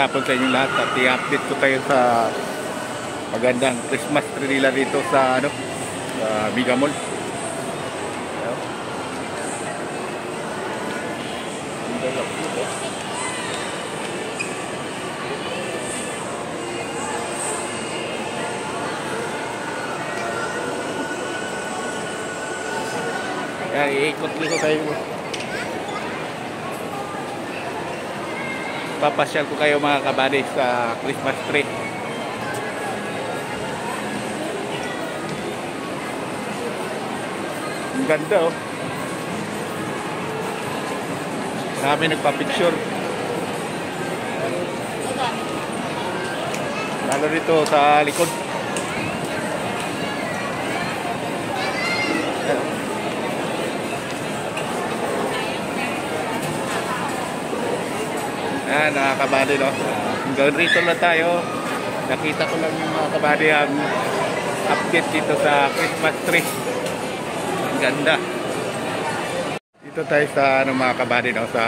hapon sa inyong lahat at i-update ko kayo sa magandang Christmas tree nila dito sa sa Mega Mall. Yan, iikot-ikot tayo. Papasyal ko kayo mga kabady sa Christmas tree. Ang ganda oh. Marami nagpa-picture. Lalo dito sa likod. Yan, mga kabady, no? Hanggang rito na tayo. Nakita ko lang yung mga kabady ang update dito sa Christmas tree. Ang ganda. Dito tayo sa mga kabady, no? Sa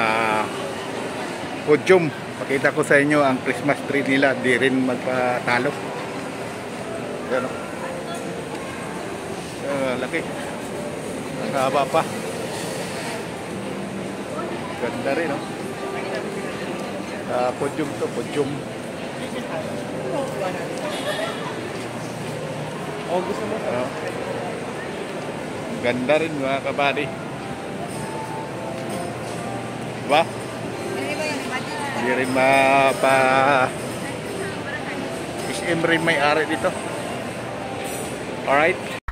podium. Pakita ko sa inyo ang Christmas tree nila. Di rin magpatalo. Yan, no? Laki. Ang haba pa. Ganda rin, no? Podium to, podium. Oh, gusto mo ito? Ganda rin mga kabady. Diba? Hindi rin SM rin may ari dito. Alright.